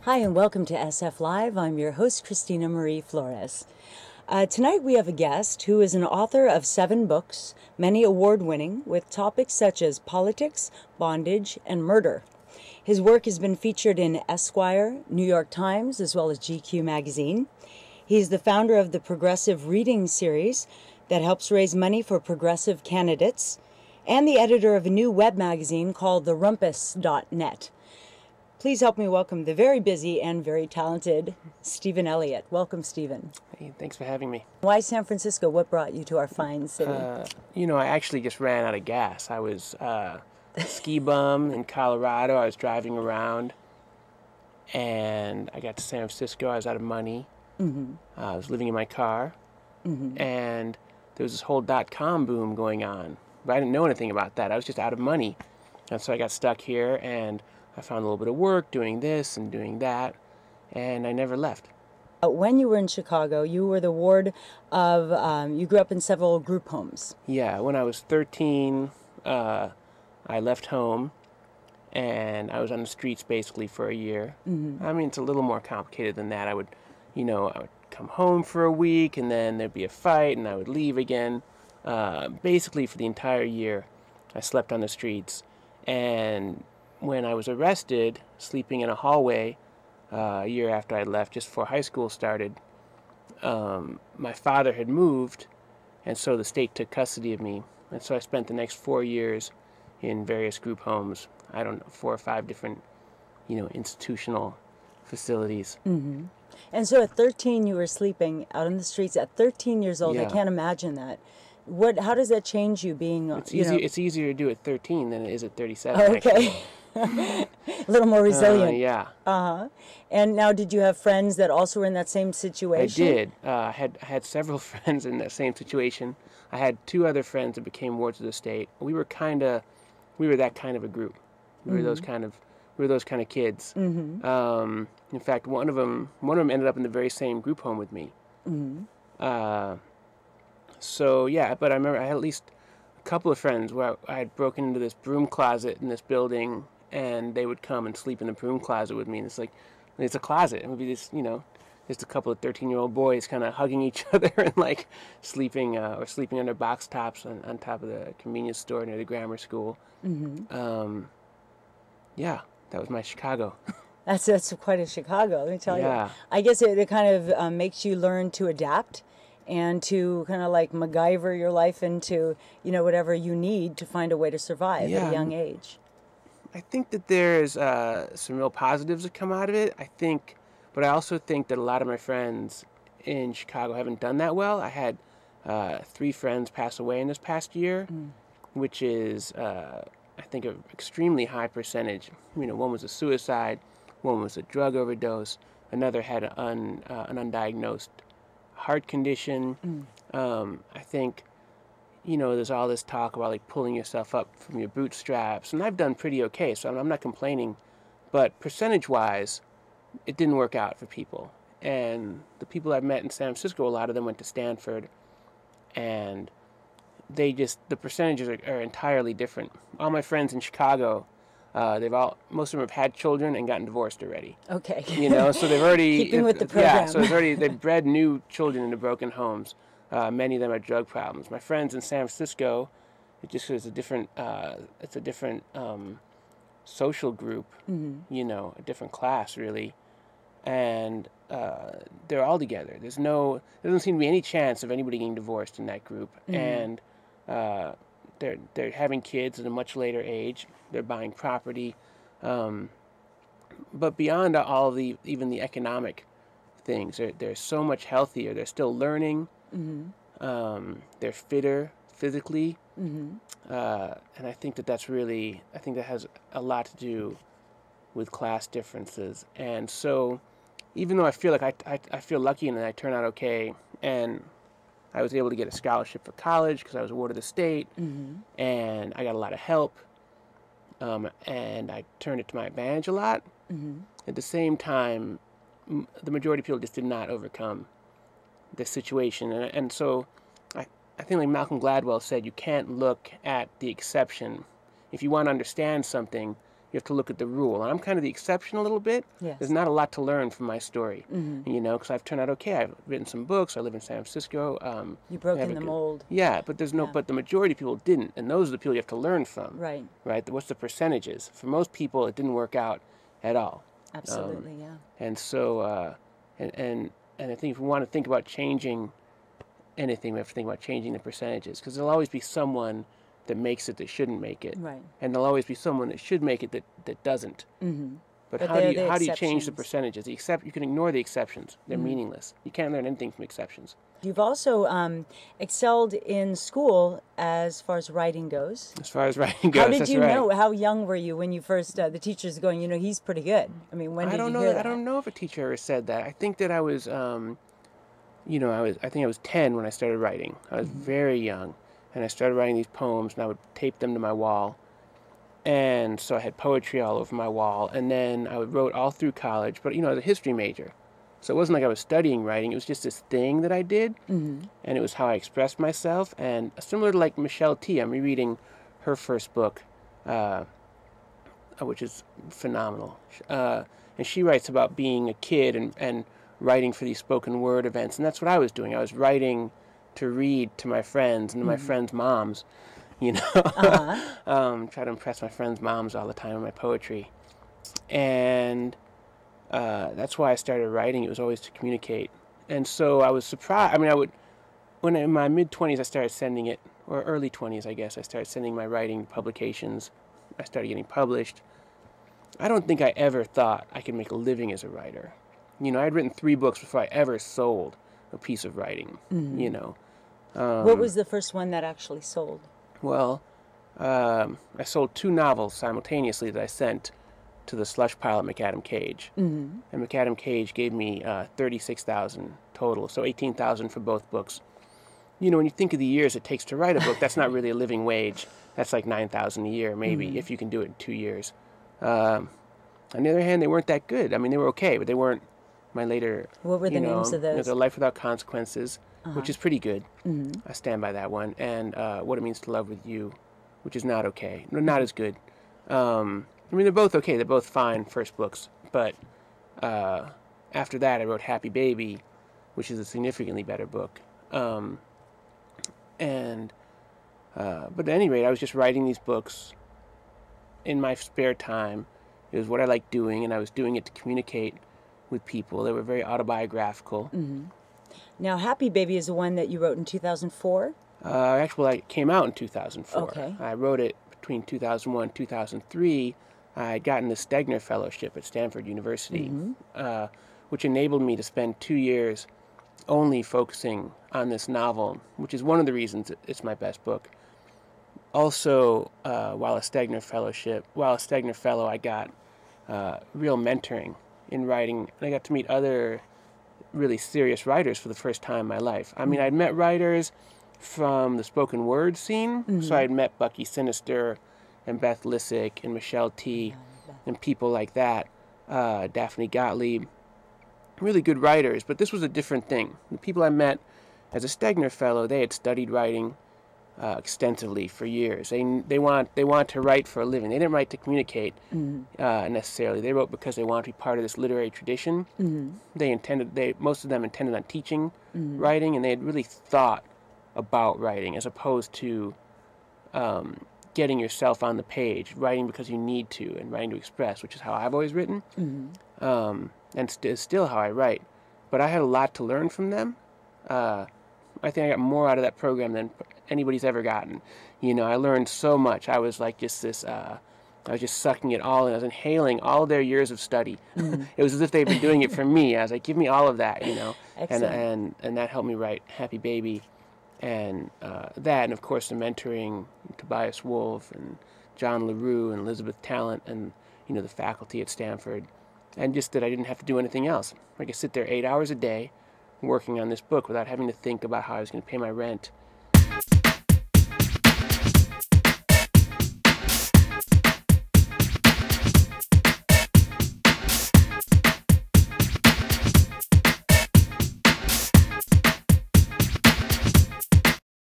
Hi, and welcome to SF Live. I'm your host, Christina Marie Flores. Tonight we have a guest who is an author of 7 books, many award-winning, with topics such as politics, bondage, and murder. His work has been featured in Esquire, New York Times, as well as GQ magazine. He's the founder of the Progressive Reading series that helps raise money for progressive candidates, and the editor of a new web magazine called therumpus.net. Please help me welcome the very busy and very talented Stephen Elliott. Welcome, Stephen. Hey, thanks for having me. Why San Francisco? What brought you to our fine city? I actually just ran out of gas. I was ski bum in Colorado. I was driving around, and I got to San Francisco. I was out of money. I was living in my car, and there was this whole .com boom going on. But I didn't know anything about that. I was just out of money, and so I got stuck here, and I found a little bit of work doing this and doing that, and I never left. When you were in Chicago, you were the ward of, you grew up in several group homes. Yeah, when I was 13, I left home, and I was on the streets basically for a year. I mean, it's a little more complicated than that. I would come home for a week, and then there'd be a fight, and I would leave again. Basically, for the entire year, I slept on the streets, and when I was arrested, sleeping in a hallway a year after I left, just before high school started, my father had moved, and so the state took custody of me. And so I spent the next 4 years in various group homes. I don't know, 4 or 5 different, institutional facilities. And so at 13, you were sleeping out on the streets. At 13 years old, I can't imagine that. How does that change you being, It's easier to do at 13 than it is at 37. Okay. A little more resilient. Yeah. And now, did you have friends that also were in that same situation? I did. I had several friends in that same situation. I had 2 other friends that became wards of the state. We were that kind of a group. We were those kind of kids. In fact, one of them ended up in the very same group home with me. So yeah, but I remember I had at least a couple of friends where I had broken into this broom closet in this building, and they would come and sleep in the broom closet with me. And it's a closet. It would be this, just a couple of 13-year-old boys kind of hugging each other and like sleeping under box tops on top of the convenience store near the grammar school. Yeah, that was my Chicago. That's quite a Chicago, let me tell Yeah. you. I guess it kind of makes you learn to adapt and to kind of like MacGyver your life into, whatever you need to find a way to survive at a young age. I think that there's some real positives that come out of it. But I also think that a lot of my friends in Chicago haven't done that well. I had 3 friends pass away in this past year, which is, I think, an extremely high percentage. One was a suicide, one was a drug overdose, another had an undiagnosed heart condition. I think, there's all this talk about like pulling yourself up from your bootstraps, and I've done pretty okay, so I'm not complaining. But percentage-wise, it didn't work out for people. And the people I've met in San Francisco, a lot of them went to Stanford, and the percentages are entirely different. All my friends in Chicago, most of them have had children and gotten divorced already. Okay. So they've already keeping with the program. Yeah, so they've bred new children into broken homes. Many of them have drug problems. My friends in San Francisco, it just is a different social group, a different class really, and they're all together. There doesn't seem to be any chance of anybody getting divorced in that group, and they're having kids at a much later age. They're buying property, but beyond all even the economic things, they're so much healthier. They're still learning. They're fitter physically, and I think that has a lot to do with class differences. And so, even though I feel like I feel lucky and I turn out okay, and I was able to get a scholarship for college because I was a ward of the state, and I got a lot of help, and I turned it to my advantage a lot. At the same time, the majority of people just did not overcome the situation, and so I think like Malcolm Gladwell said, you can't look at the exception. If you want to understand something, you have to look at the rule. And I'm kind of the exception a little bit. Yes. There's not a lot to learn from my story, Mm-hmm. you know, because I've turned out okay. I've written some books. I live in San Francisco. You broke in the mold. Yeah, but there's no. Yeah. But the majority of people didn't, and those are the people you have to learn from. Right. Right. What's the percentages? For most people, it didn't work out at all. Absolutely. Yeah. And so, and I think if we want to think about changing anything, we have to think about changing the percentages, because there'll always be someone that makes it that shouldn't make it, Right. and there'll always be someone that should make it that doesn't. Mm-hmm. But But how they're do the you change the exceptions. percentages? You can ignore the exceptions; they're meaningless. You can't learn anything from exceptions. You've also excelled in school as far as writing goes. As far as writing goes, How did that's you right. know? How young were you when you first? The teacher's going, you know, he's pretty good. I mean, when did you hear that? I don't know if a teacher ever said that. I think that I was, you know, I think I was 10 when I started writing. I was very young, and I started writing these poems, and I would tape them to my wall. And so I had poetry all over my wall, and then I wrote all through college. But you know, I was a history major, so it wasn't like I was studying writing. It was just this thing that I did, and it was how I expressed myself. And similar to like Michelle T, I'm rereading her first book, which is phenomenal. And she writes about being a kid and writing for these spoken word events, and that's what I was doing. I was writing to read to my friends and to my friends' moms, you know, try to impress my friends' moms all the time with my poetry. And that's why I started writing. It was always to communicate. And so I was surprised. I mean, when in my mid-20s, I started sending it, or early 20s, I guess, I started sending my writing to publications. I started getting published. I don't think I ever thought I could make a living as a writer. You know, I'd written 3 books before I ever sold a piece of writing, you know. What was the first one that actually sold? Well, I sold 2 novels simultaneously that I sent to the slush pile at McAdam Cage. And McAdam Cage gave me $36,000 total, so $18,000 for both books. You know, when you think of the years it takes to write a book, that's not really a living wage. That's like $9,000 a year, maybe, if you can do it in 2 years. On the other hand, they weren't that good. I mean, they were okay, but they weren't my later... What were the names of those? A Life Without Consequences, which is pretty good. I stand by that one. And What It Means to Love With You, which is not okay. No, not as good. I mean, they're both okay. They're both fine first books. But after that, I wrote Happy Baby, which is a significantly better book. But at any rate, I was just writing these books in my spare time. It was what I liked doing, and I was doing it to communicate with people. They were very autobiographical. Now, Happy Baby is the one that you wrote in 2004? Actually, it came out in 2004. Okay. I wrote it between 2001 and 2003. I had gotten the Stegner Fellowship at Stanford University, which enabled me to spend 2 years only focusing on this novel, which is one of the reasons it's my best book. Also, while a Stegner Fellow, I got real mentoring in writing. I got to meet other really serious writers for the first time in my life. I mean, I'd met writers from the spoken word scene, so I'd met Bucky Sinister and Beth Lissick and Michelle T. and people like that, Daphne Gottlieb, really good writers, but this was a different thing. The people I met as a Stegner Fellow, they had studied writing extensively for years. They want to write for a living. They didn't write to communicate necessarily. They wrote because they wanted to be part of this literary tradition. Most of them intended on teaching writing, and they had really thought about writing as opposed to getting yourself on the page, writing because you need to, and writing to express, which is how I've always written, and still how I write. But I had a lot to learn from them. I think I got more out of that program than anybody's ever gotten. You know, I learned so much. I was like just this, I was just sucking it all in. I was inhaling all their years of study. It was as if they'd been doing it for me. I was like, give me all of that, you know. And that helped me write Happy Baby. And that, and of course the mentoring, Tobias Wolff and John LaRue and Elizabeth Talent and, you know, the faculty at Stanford. And just that I didn't have to do anything else. I could sit there 8 hours a day working on this book without having to think about how I was going to pay my rent